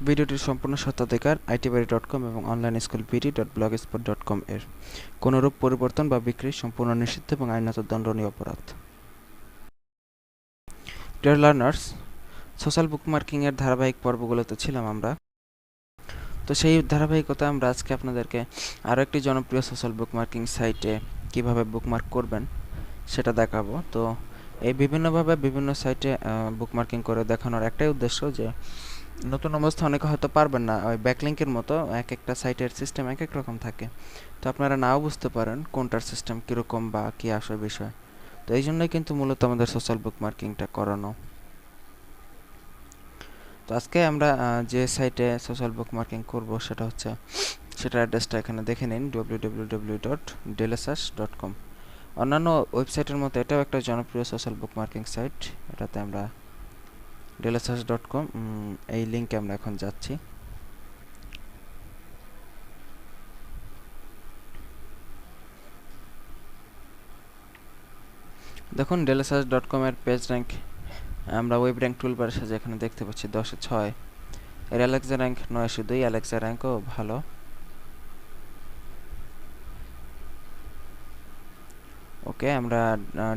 ভিডিওটির সম্পূর্ণ স্বত্বাধিকার itbari.com এবং onlineschoolbd.blogspot.com এর। কোনরূপ পরিবর্তন বা বিক্রি সম্পূর্ণ নিষিদ্ধ এবং আইনত দণ্ডনীয় অপরাধ। ডিয়ার লার্নার্স, সোশ্যাল বুকমার্কিং এর ধারাবাহিক পর্বগুলোতে ছিলাম আমরা। তো সেই ধারাবাহিকতা আমরা আজকে আপনাদেরকে আরও একটি জনপ্রিয় সোশ্যাল বুকমার্কিং সাইটে কিভাবে বুকমার্ক করবেন সেটা দেখাবো। তো এই বিভিন্নভাবে বিভিন্ন সাইটে বুকমার্কিং করে দেখানোর একটাই উদ্দেশ্য যে নতুন অবস্থায় অনেকে হয়তো পারবেন না, ওই ব্যাকলিংকের মতো এক একটা সাইটের সিস্টেম এক এক রকম থাকে। তো আপনারা নাও বুঝতে পারেন কোনটার সিস্টেম কীরকম বা কী আসল বিষয়। তো এই জন্যই কিন্তু মূলত আমাদের সোশ্যাল বুকমার্কিংটা করানো। তো আজকে আমরা যে সাইটে সোশ্যাল বুকমার্কিং করব সেটার অ্যাড্রেসটা এখানে দেখে নিন, www.delesas.com। অন্যান্য ওয়েবসাইটের মতো এটাও একটা জনপ্রিয় সোশ্যাল বুকমার্কিং সাইট। এটাতে আমরা delesas.com এই লিঙ্কে আমরা এখন যাচ্ছি। দেখুন delesas.com এর পেজ র্যাঙ্ক আমরা ওয়েব র্যাঙ্ক টুলবারের সাথে এখানে দেখতে পাচ্ছি 10-এ 6। এর অ্যালেক্সা র্যাঙ্ক 9-2। অ্যালেক্সা র্যাঙ্কও ভালো। ওকে, আমরা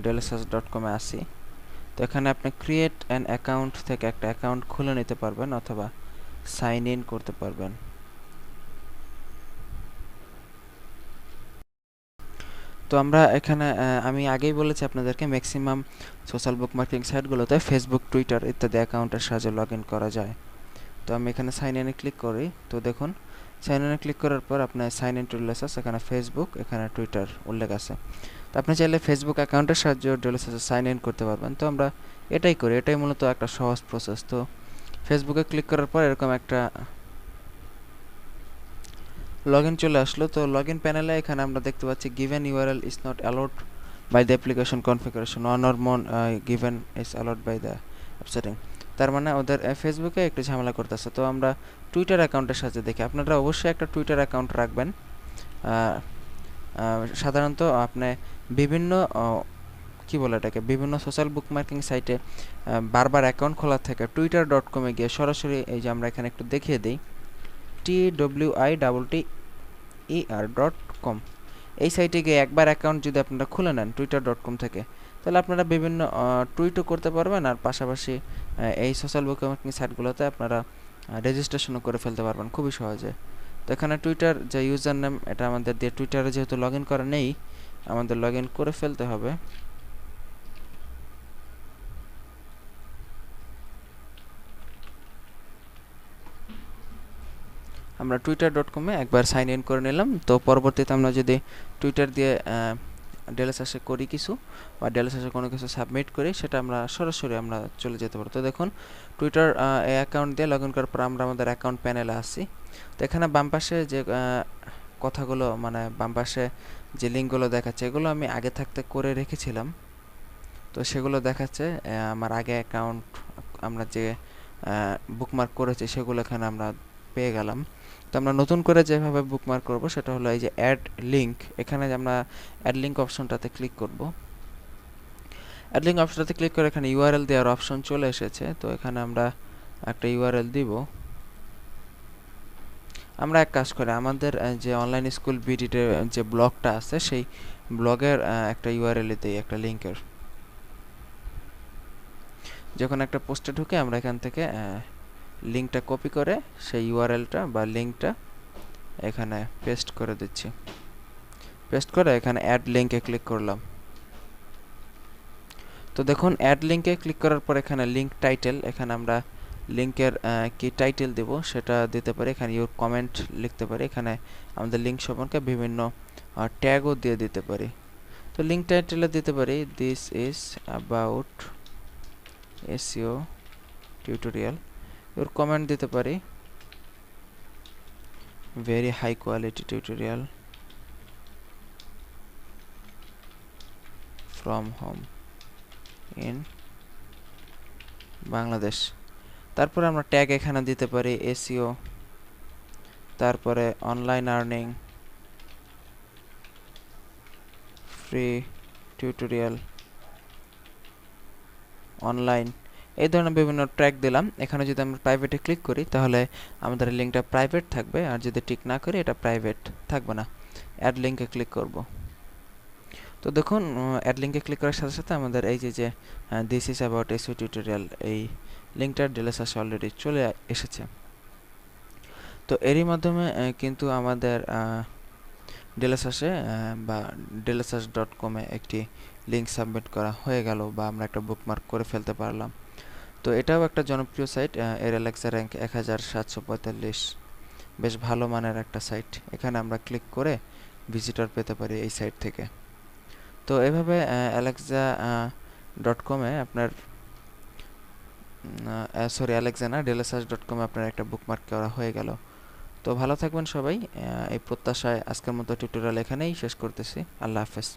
delesas.com এ আসি। তো এখানে আপনি ক্রিয়েট অ্যান অ্যাকাউন্ট থেকে একটা অ্যাকাউন্ট খুলে নিতে পারবেন অথবা সাইন ইন করতে পারবেন। তো আমরা এখানে আমি আগেই বলেছি আপনাদেরকে ম্যাক্সিমাম সোশ্যাল বুকমার্কিং সাইটগুলোতে ফেসবুক, টুইটার ইত্যাদি অ্যাকাউন্টের সাহায্যে লগ ইন করা যায়। তো আমি এখানে সাইন ইনে ক্লিক করি। তো দেখুন সাইন ইনে ক্লিক করার পর আপনার সাইন ইন টু ডেলেসাস, এখানে ফেসবুক, এখানে টুইটার উল্লেখ আছে। তো আপনি চাইলে ফেসবুক অ্যাকাউন্টের সাহায্যে ডেলেসাসে সাইন ইন করতে পারবেন। তো আমরা এটাই করি, এটাই মূলত একটা সহজ প্রসেস। তো ফেসবুকে ক্লিক করার পর এরকম একটা লগ ইন চলে আসলো। তো লগ ইন প্যানেলে এখানে আমরা দেখতে পাচ্ছি given URL is not allowed by the application configuration, one or more given is allowed by the app. তার মানে ওদের ফেসবুকে একটু ঝামেলা করতেছে। তো আমরা টুইটার অ্যাকাউন্টের সাথে দেখি, আপনারা অবশ্যই একটা টুইটার অ্যাকাউন্ট রাখবেন। সাধারণত আপনি বিভিন্ন কি বলে এটাকে, বিভিন্ন সোশ্যাল বুকমার্কিং সাইটে বারবার অ্যাকাউন্ট খোলা থেকে twitter.com-এ গিয়ে সরাসরি এই যে আমরা এখানে একটু দেখিয়ে দিই, TWIEER.com এই সাইটে গিয়ে একবার অ্যাকাউন্ট যদি আপনারা খুলে নেন twitter.com থেকে, তাহলে আপনারা বিভিন্ন টুইটও করতে পারবেন, আর পাশাপাশি এই সোশ্যাল বুকমার্কিং সাইটগুলোতে আপনারা রেজিস্ট্রেশনও করে ফেলতে পারবেন খুবই সহজে। তো এখানে টুইটার যে ইউজার নেম, এটা আমাদের দিয়ে টুইটারে যেহেতু লগ ইন করা নেই, আমাদের লগ ইন করে ফেলতে হবে। আমরা twitter.com-এ একবার সাইন ইন করে নিলাম। তো পরবর্তীতে আমরা যদি টুইটার দিয়ে ডেলেসাসে করি কিছু, বা ডেলেসাসে কোনো কিছু সাবমিট করি, সেটা আমরা সরাসরি চলে যেতে পারি। তো দেখুন টুইটার এই অ্যাকাউন্ট দিয়ে লগ ইন করার পর আমরা আমাদের অ্যাকাউন্ট প্যানেলে আসি। তো এখানে বাম পাশে যে কথাগুলো, মানে বাম পাশে যে লিঙ্কগুলো দেখাচ্ছে, এগুলো আমি আগে থাকতে করে রেখেছিলাম। তো সেগুলো দেখাচ্ছে আমার আগে অ্যাকাউন্ট আমরা যে বুকমার্ক করেছি সেগুলো এখানে আমরা পেয়ে গেলাম। তো আমরা নতুন করে যেভাবে বুকমার্ক করব সেটা হলো এই যে অ্যাড লিঙ্ক, এখানে আমরা অ্যাড লিঙ্ক অপশনটাতে ক্লিক করব। অ্যাড লিঙ্ক অপশনটাতে ক্লিক করে এখানে ইউআরএল দেওয়ার অপশন চলে এসেছে। তো এখানে আমরা একটা ইউআরএল দিব। আমরা এক কাজ করি, আমাদের যে অনলাইন স্কুল বিডির যে ব্লগটা আছে সেই ব্লগের একটা ইউআরএল দিই, একটা লিঙ্কের। যখন একটা পোস্টে ঢুকে আমরা এখান থেকে লিঙ্কটা কপি করে সেই ইউআরএলটা বা লিঙ্কটা এখানে পেস্ট করে দিচ্ছি। পেস্ট করে এখানে অ্যাড লিঙ্কে ক্লিক করলাম। তো দেখুন অ্যাড লিঙ্কে ক্লিক করার পর এখানে লিঙ্ক টাইটেল, এখানে আমরা লিঙ্কের কি টাইটেল দেব সেটা দিতে পারি। এখানে ইউর কমেন্ট লিখতে পারি, এখানে আমাদের লিঙ্ক সম্পর্কে বিভিন্ন ট্যাগও দিয়ে দিতে পারি। তো লিঙ্ক টাইটেলে দিতে পারি this is about SEO tutorial. Your comment দিতে পারি very high quality tutorial from home in Bangladesh. তারপরে আমরা ট্যাগ এখানে দিতে পারি এসইও, তারপরে online earning, free tutorial, online, এই ধরনের বিভিন্ন ট্র্যাক দিলাম। এখানে যদি আমরা প্রাইভেটে ক্লিক করি তাহলে আমাদের লিঙ্কটা প্রাইভেট থাকবে, আর যদি টিক না করি এটা প্রাইভেট থাকবে না। অ্যাড লিঙ্কে ক্লিক করব। তো দেখুন অ্যাড লিঙ্কে ক্লিক করার সাথে সাথে আমাদের এই যে this is about SEO tutorial এই লিঙ্কটার ডিএলএস আসে অলরেডি চলে এসেছে। তো এরই মাধ্যমে কিন্তু আমাদের ডিএলএস আসে বা dlsh.com এ একটি লিঙ্ক সাবমিট করা হয়ে গেল, বা আমরা একটা বুকমার্ক করে ফেলতে পারলাম। তো এটাও একটা জনপ্রিয় সাইট, এর অ্যালেক্সা র্যাঙ্ক 1745, বেশ ভালো মানের একটা সাইট। এখানে আমরা ক্লিক করে ভিজিটর পেতে পারি এই সাইট থেকে। তো এভাবে alexa.com এ আপনার অ্যালেক্সা না dlsh.com এ আপনার একটা বুকমার্ক করা হয়ে গেল। তো ভালো থাকবেন সবাই, এই প্রত্যাশায় আজকের মতো টিউটোরিয়াল এখানেই শেষ করতেছি। আল্লাহ হাফেজ।